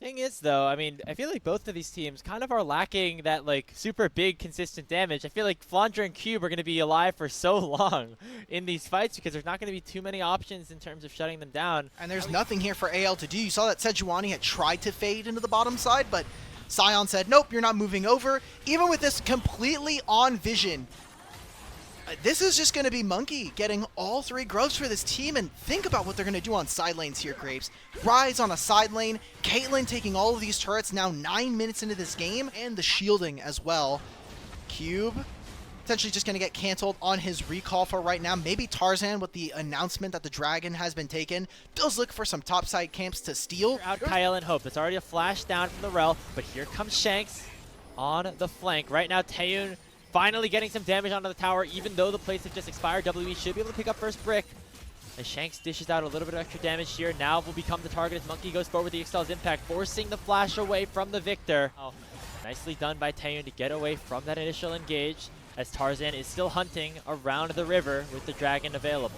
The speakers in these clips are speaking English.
Thing is, though, I mean, I feel like both of these teams kind of are lacking that, like, super big, consistent damage. I feel like Flandre and Cube are going to be alive for so long in these fights because there's not going to be too many options in terms of shutting them down. And there's nothing here for AL to do. You saw that Sejuani had tried to fade into the bottom side, but Sion said, nope, you're not moving over. Even with this completely on vision, this is just going to be Monkey getting all 3 growths for this team, and think about what they're going to do on side lanes here, Grapes. Rise on a side lane, Caitlyn taking all of these turrets now 9 minutes into this game, and the shielding as well. Cube potentially just going to get canceled on his recall for right now. Maybe Tarzan, with the announcement that the Dragon has been taken, does look for some topside camps to steal. Out Kyle and Hope. There's already a flash down from the Rel, but here comes Shanks on the flank. Right now, Taeyun finally getting some damage onto the tower, even though the plates have just expired. WE should be able to pick up first brick. As Shanks dishes out a little bit of extra damage here. Now will become the target as Monkey goes forward with the Excel's impact, forcing the flash away from the Victor. Oh, nicely done by Taeyun to get away from that initial engage, as Tarzan is still hunting around the river with the Dragon available.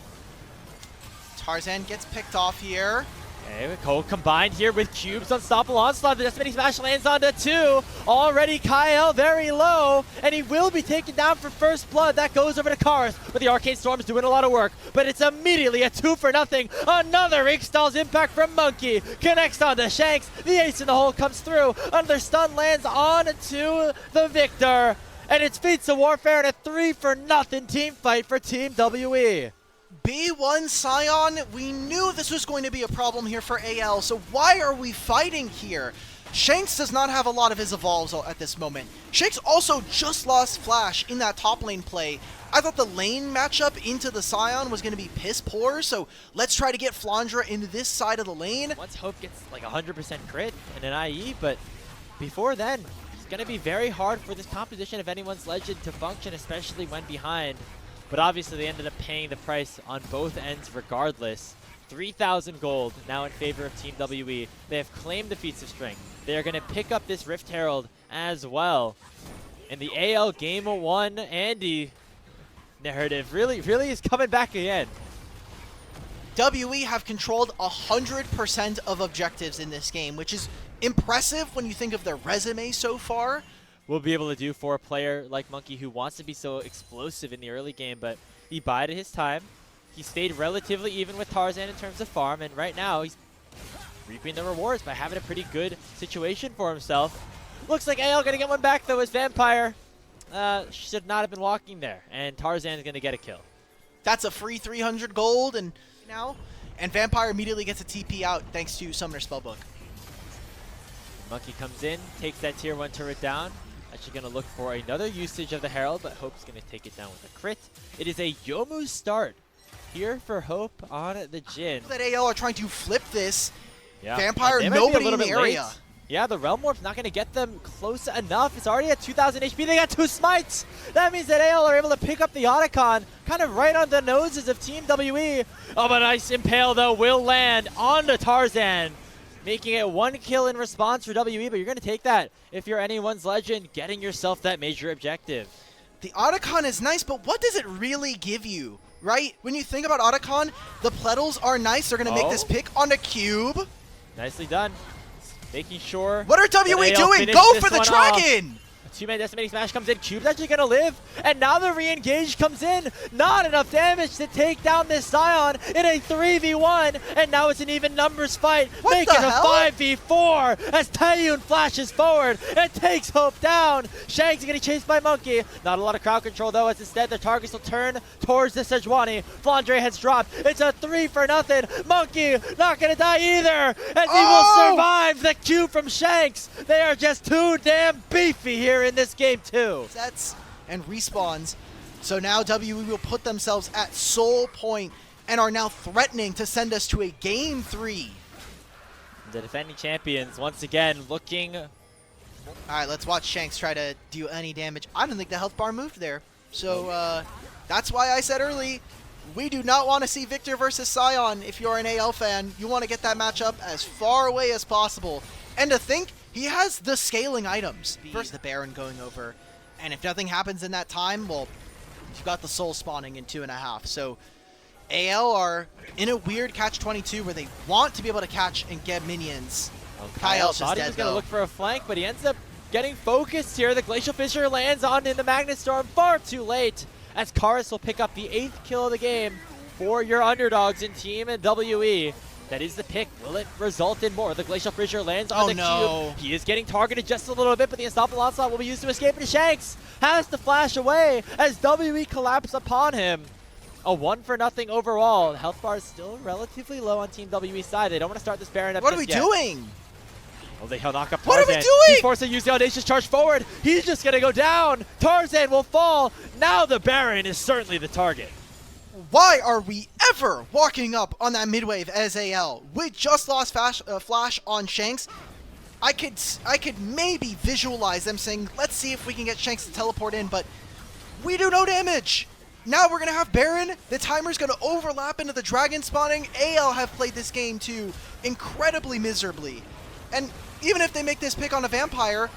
Tarzan gets picked off here. Okay, Cole combined here with Cube's unstoppable onslaught. The Destiny Smash lands onto 2. Already Kyle very low, and he will be taken down for first blood. That goes over to Kars, but the Arcane Storm's doing a lot of work. But it's immediately a 2-for-0. Another Ixtal's impact from Monkey. Connects onto Shanks. The ace in the hole comes through. Another stun lands onto the Victor. And it's Feats of Warfare and a 3-for-0 team fight for Team WE. B1 Sion, we knew this was going to be a problem here for AL, so why are we fighting here? Shanks does not have a lot of his evolves at this moment. Shanks also just lost Flash in that top lane play. I thought the lane matchup into the Sion was going to be piss poor, so let's try to get Flandre into this side of the lane. Once Hope gets like 100% crit and an IE, but before then, it's going to be very hard for this composition of anyone's Legend to function, especially when behind. But obviously they ended up paying the price on both ends regardless. 3,000 gold now in favor of Team WE. They have claimed the Feats of Strength. They are going to pick up this Rift Herald as well. And the AL Game 1 Andy narrative really is coming back again. WE have controlled 100% of objectives in this game, which is impressive when you think of their resume so far. Will be able to do for a player like Monkey who wants to be so explosive in the early game, but he bided his time. He stayed relatively even with Tarzan in terms of farm, and right now he's reaping the rewards by having a pretty good situation for himself. Looks like AL gonna get one back though, as Vampire should not have been walking there, and Tarzan is gonna get a kill. That's a free 300 gold, and Vampire immediately gets a TP out thanks to Summoner Spellbook. Monkey comes in, takes that tier 1 turret down. Actually going to look for another usage of the Herald, but Hope's going to take it down with a crit. It is a Yomu start here for Hope on the Jhin. That AL are trying to flip this. Yeah. Vampire, nobody in the area. Late. Yeah, the Realm Warp's not going to get them close enough. It's already at 2,000 HP. They got 2 smites. That means that AL are able to pick up the Otacon kind of right on the noses of Team WE. Oh, but a nice Impale, though, will land onto Tarzan, making it 1 kill in response for WE, but you're going to take that if you're anyone's Legend, getting yourself that major objective. The Otacon is nice, but what does it really give you, right? When you think about Otacon, the Pledals are nice. They're going to make this pick on a Cube. Nicely done. Making sure. What are WE doing? Go for the Dragon! Two-man Decimating Smash comes in. Cube's actually going to live. And now the re-engage comes in. Not enough damage to take down this Sion in a 3v1. And now it's an even numbers fight. Making a 5v4 as Taeyun flashes forward and takes Hope down. Shanks getting chased by Monkey. Not a lot of crowd control though, as instead the targets will turn towards the Sejuani. Flandre has dropped. It's a 3-for-0. Monkey not going to die either, as he will survive the Q from Shanks. They are just too damn beefy here in this game too. Sets and respawns. So now WE will put themselves at soul point and are now threatening to send us to a game 3. The defending champions once again looking. Alright, let's watch Shanks try to do any damage. I don't think the health bar moved there. So that's why I said early, we do not want to see Victor versus Sion. If you're an AL fan, you want to get that matchup as far away as possible. And to think, he has the scaling items. First, the Baron going over. And if nothing happens in that time, well, you've got the Soul spawning in 2.5. So AL are in a weird catch-22 where they want to be able to catch and get minions. Kyle's just thought he dead, was going to though. look for a flank, but he ends up getting focused here. The Glacial Fissure lands on in the Magnet Storm far too late, as Karis will pick up the 8th kill of the game for your underdogs in Team and WE. That is the pick. Will it result in more? The Glacial Fissure lands on the cube. He is getting targeted just a little bit, but the Unstoppable Onslaught will be used to escape, and Shanks has to flash away as WE collapse upon him. A 1-for-0 overall. The health bar is still relatively low on Team WE's side. They don't want to start this Baron up What are just we yet. doing? Well, he'll knock up Tarzan. What are we doing? He's forced to use the Audacious Charge forward. He's just going to go down. Tarzan will fall. Now the Baron is certainly the target. Why are we ever walking up on that mid-wave as AL? We just lost Flash on Shanks. I could maybe visualize them saying, let's see if we can get Shanks to teleport in, but we do no damage. Now we're going to have Baron. The timer's going to overlap into the Dragon spawning. AL have played this game too incredibly miserably. And even if they make this pick on a Vampire,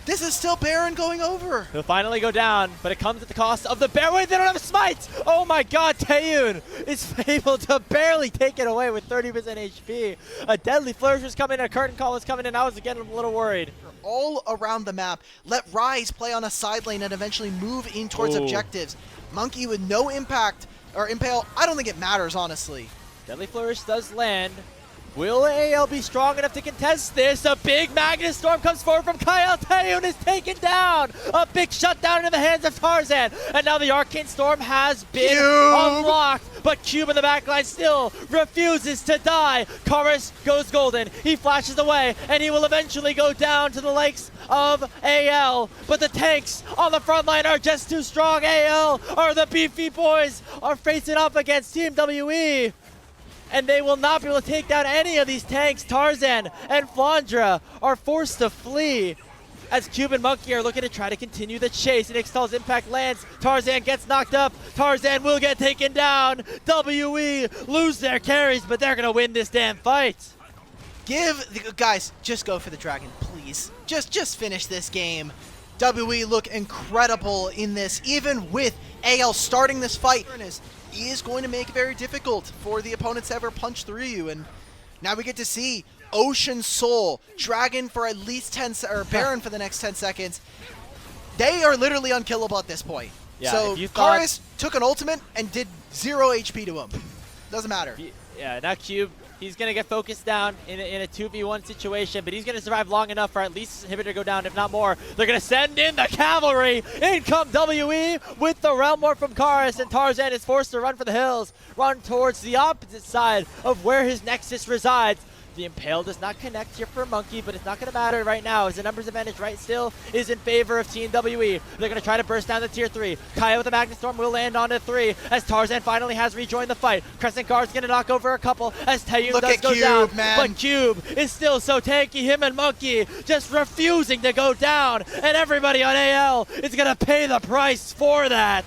this is still Baron going over. He'll finally go down, but it comes at the cost of the Baron. Wait, they don't have a smite! Oh my god, Taeyun is able to barely take it away with 30% HP. A Deadly Flourish is coming in, a Curtain Call is coming in. I was again a little worried. All around the map. Let Rise play on a side lane and eventually move in towards objectives. Monkey with no impact, or Impale, I don't think it matters, honestly. Deadly Flourish does land. Will AL be strong enough to contest this? A big Magnet Storm comes forward from Kyle. Taeyun is taken down. A big shutdown in the hands of Tarzan. And now the Arcane Storm has been unlocked. But Cube in the backline still refuses to die. Karis goes golden. He flashes away. And he will eventually go down to the likes of AL. But the tanks on the front line are just too strong. AL are the beefy boys are facing off against Team WE. And they will not be able to take down any of these tanks. Tarzan and Flandra are forced to flee as Cube and Monkey are looking to try to continue the chase. And Ixtal's impact lands. Tarzan gets knocked up. Tarzan will get taken down. WE lose their carries, but they're going to win this damn fight. Guys, just go for the Dragon, please. Just finish this game. WE look incredible in this, even with AL starting this fight. Is going to make it very difficult for the opponents to ever punch through you. And now we get to see Ocean Soul, Dragon for at least 10 or Baron for the next 10 seconds. They are literally unkillable at this point. Yeah, so Karis took an ultimate and did 0 HP to him. Doesn't matter. Yeah, now Cube, he's going to get focused down in a 2v1 situation, but he's going to survive long enough for at least Inhibitor to go down, if not more. They're going to send in the cavalry. In come WE with the Realm Warp from Karis, and Tarzan is forced to run for the hills, run towards the opposite side of where his Nexus resides. The Impale does not connect here for Monkey, but it's not going to matter right now as the numbers advantage right still is in favor of Team WE. They're going to try to burst down the tier 3. Kaya with the Magnet Storm will land on a 3 as Tarzan finally has rejoined the fight. Crescent Guard's going to knock over a couple as Taeyun does go down. But Cube is still so tanky. Him and Monkey just refusing to go down, and everybody on AL is going to pay the price for that.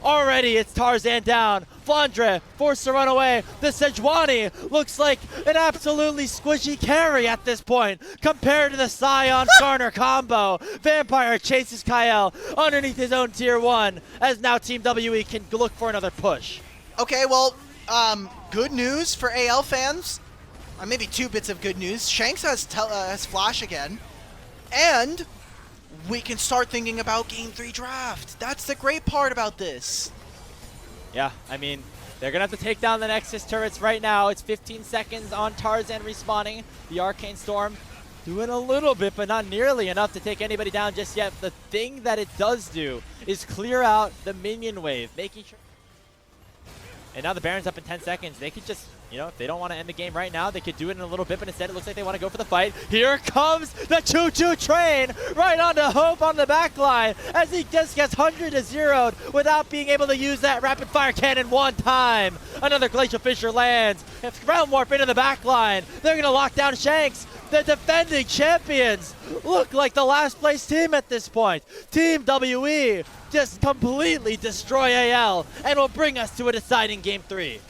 Already it's Tarzan down. Flandre forced to run away. The Sejuani looks like an absolutely squishy carry at this point compared to the Scion Garner combo. Vampire chases Kyle underneath his own tier 1 as now Team WE can look for another push. Okay, well, good news for AL fans. Maybe 2 bits of good news. Shanks has Flash again. And we can start thinking about Game 3 draft. That's the great part about this. Yeah, I mean, they're going to have to take down the Nexus turrets right now. It's 15 seconds on Tarzan respawning. The Arcane Storm doing a little bit, but not nearly enough to take anybody down just yet. The thing that it does do is clear out the minion wave, making sure... And now the Baron's up in 10 seconds. They could just, you know, if they don't want to end the game right now, they could do it in a little bit, but instead it looks like they want to go for the fight. Here comes the choo-choo train right onto Hope on the back line as he just gets 100 to 0'd without being able to use that rapid fire cannon one time. Another Glacial Fissure lands. Realm Warp into the back line. They're going to lock down Shanks. The defending champions look like the last place team at this point. Team WE just completely destroy AL and will bring us to a deciding Game 3.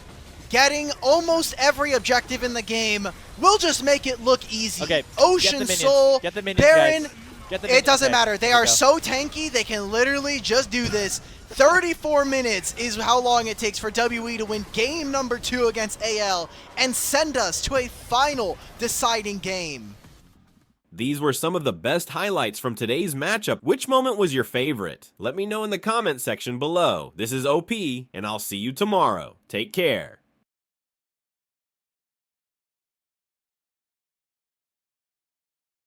Getting almost every objective in the game will just make it look easy. Okay, Ocean Soul, Baron, it doesn't matter. They are so tanky, they can literally just do this. 34 minutes is how long it takes for WE to win game number 2 against AL and send us to a final deciding game. These were some of the best highlights from today's matchup. Which moment was your favorite? Let me know in the comment section below. This is OP, and I'll see you tomorrow. Take care.